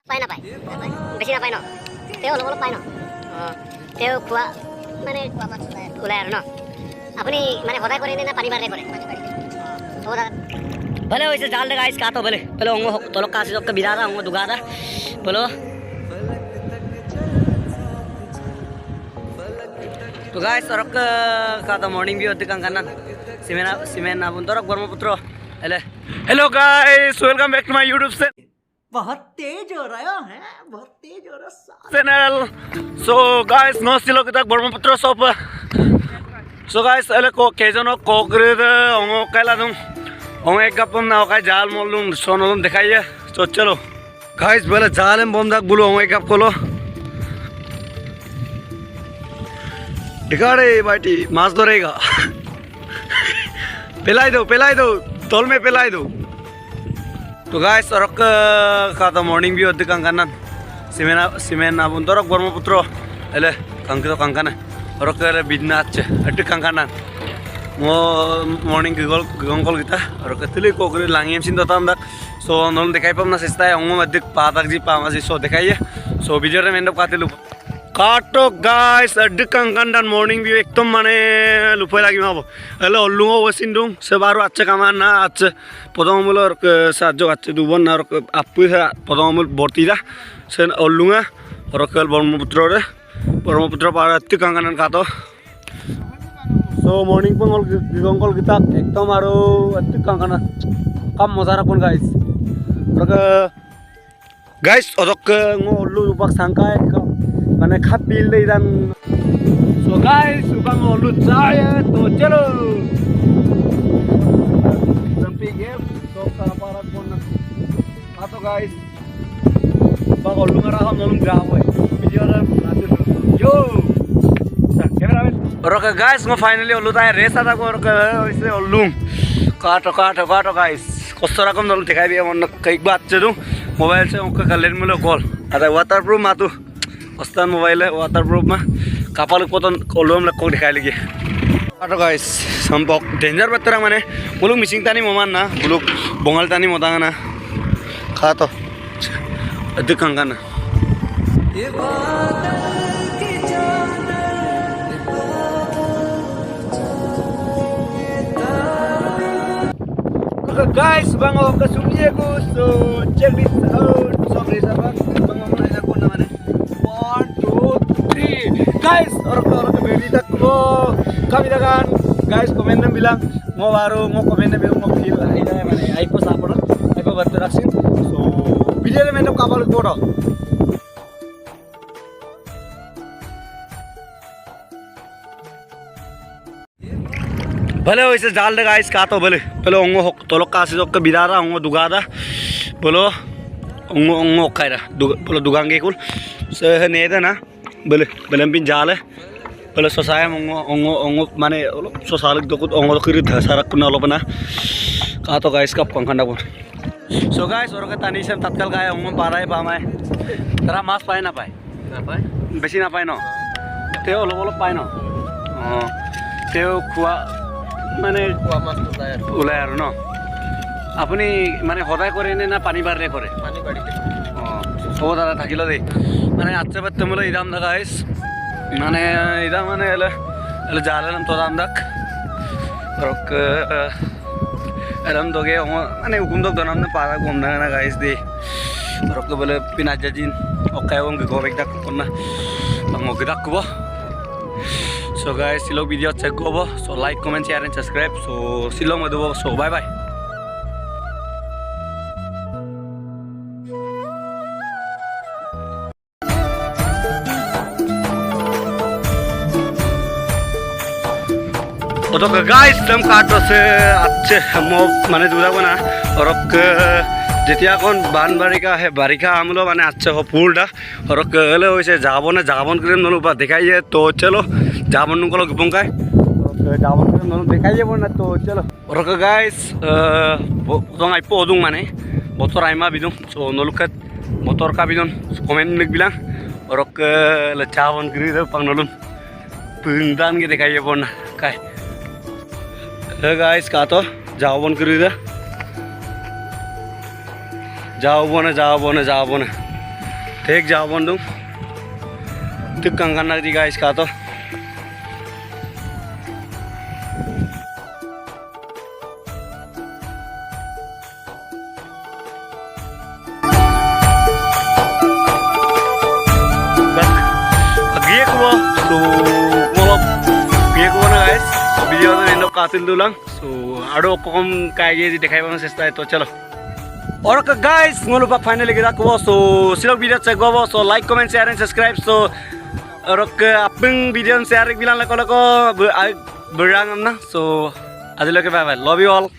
পায় নাপায় বেছি নাপায় ন তেওঁ অলপ অলপ পায় ন তেওঁ খোৱা মানে ওলাই আৰু ন আপুনি মানে সদায় কৰে না পানী বাৰে কৰে হ'ব দাদা भले वैसे जाल लगा इस तो भले पहले होंगे तो लोग काशी लोग का बिरा रहा होंगे दुगा रहा बोलो तो गाइस सरक का तो मॉर्निंग भी होती कंगना सीमेन ना बुन तो रक Brahmaputra hello guys welcome back to my YouTube से बहुत तेज हो रहा है बहुत तेज हो रहा channel so guys no Estilo के तक ब्रह्मपुत्र सोप सो गाइस एले को केजनो कोग्रेद ओंगो कैला दूं ओंगो एक गपम ना ओका जाल मोलूं सोनोलुम दिखाइए तो चलो गाइस बोले जाल में बम तक बोलो ओंगो एक गप कोलो दिखाड़े बाटी मास धरेगा पिलाई दो तोल में पिलाई दो तो गाइस रक का तो मॉर्निंग भी होती कंकना सीमेन ना बुन तो रक ब्रह्मपुत्र एले कंकी तो कंकना रक एले बिजना अच्छे अट्टी कंकना मो मॉर्निंग गंगल गीता रक तिली कोकरी लांगीम सिन तो तंदक सो नोल दिखाई पमना सिस्ता है ओंगो मध्य पातक जी पामाजी सो दिखाइए सो वीडियो रे मेंडप कातिलु काटो गाइस अड्डी कंकन मॉर्निंग भी एकदम माने लुफाई लगी माबो एले ओल्लुंगो वसिंदुं से बारो अच्छे कामान ना अच्छे पदमूल और साजो अच्छे दुबन ना और आपु से पदमूल बोर्तीदा से ओल्लुंगा और कल ब्रह्मपुत्र पार अत्ति कंकन कातो सो मॉर्निंग पंगल गंगल गीता एकदम आरो अत्ति कंकन कम मजा रखुन गाइस अदक ngो ओल्लु रुपक सांकाय माने खापील दे दान सो गाइस ubang ओल्लु चाय तो चलो जंपिंग गेम तो para kon atau guys bang ओल्लु ngara हम नोलुम गावे वीडियो रे यो कैमरामैन रोक गाइस ngो फाइनली ओल्लु ताय रेस आता को रोक वैसे ओल्लु काटो गाइस कस्तरा कम नोलु दिखाई दिया मन कई बात चदू मोबाइल से उनका कलर मिलो कॉल अरे वाटरप्रूफ मातु अस्तान मोबाइल है वाटरप्रूफ में कपाल पोतन ओल्लुम लग को दिखाई लगी काटो गाइस संपक डेंजर बत्तरा माने मुलुक मिसिंग तानी मोमान ना मुलुक बोंगल तानी मोदांगा ना खा तो अधिक Kangana guys bang o kasumye ko so check this out sorry sabak bang o na ko naman 1 2 3 guys orang beri tak ko kami dagan guys komen na bilang mo baru mo komen na bilang mo feel ina mane ai ko sapora ai ko batte raksin so video re meno kabal ko ro भले वैसे जाल लगा इस तो भले पहले ओंगो तो लोग काशी लोग का बिरा रहा ओंगो दुगा रहा बोलो ओंगो खाई रहा बोलो दुगांगे कुल से नेदा ना भले भले पिन जाल है भले सोसाय ओंगो माने सोसाल तो कुछ ओंगो तो किरी धसारा कुना लो बना तो गाइस कब पंखा कुन सो गाइस और का तानी से तत्काल गाय ओंगो पारा है पामाय तेरा मास पाए ना पाए बेसी ना पाए ना ते ओलो पाए ना ते खुआ माने ওলাই আৰু ন আপুনি মানে সদায় কৰে না পানী বাৰে কৰে পানী বাৰি হ'ব দাদা থাকিল দেই মানে আচ্ছা বাত তোমলে ইদাম দাদা গাইস মানে ইদাম মানে এলে জালাম তো দাম দাক রক এরম দগে মানে হুকুম দক দনাম না পারা গম না গাইস দে রক বলে পিনা জাজিন ওকায় ওম গো বেক দাক কোনা বাঙ্গো গদাক কো So guys, silo video check go so like, comment, share and subscribe. So silo madu so bye bye. तो guys दम काटो से अच्छे मो माने दूरा बना और जेतिया कोन बान बारिका है बारिका हमलो माने अच्छे हो फूलडा और कले होइसे जाबन क्रीम नलो बा दिखाइए तो चलो जाबन को लोग पंकाय जाबन क्रीम नलो दिखाइए बना तो चलो और गाइस तो आई पोदुं माने मोटर आइमा बिदुं सो नलुकत मोटर का बिदुं कमेंट लिख बिलां और जाबन क्रीम पंगनलुन पंगदान के दिखाइए बना काय गाइस का तो जाबन क्रीम जाओ बोने Take jauh bondung. Tuk kangen lagi guys kato. Video ini katil dulang, so ada okom kayak gini dikai bang sesta itu calo. Orang ke guys, ngulupak finally kita kuwo, so silok video cek gua, so like, comment, share, and subscribe, so orang ke apeng video share bilang lako berang amna, so adil ke bye bye, love you all.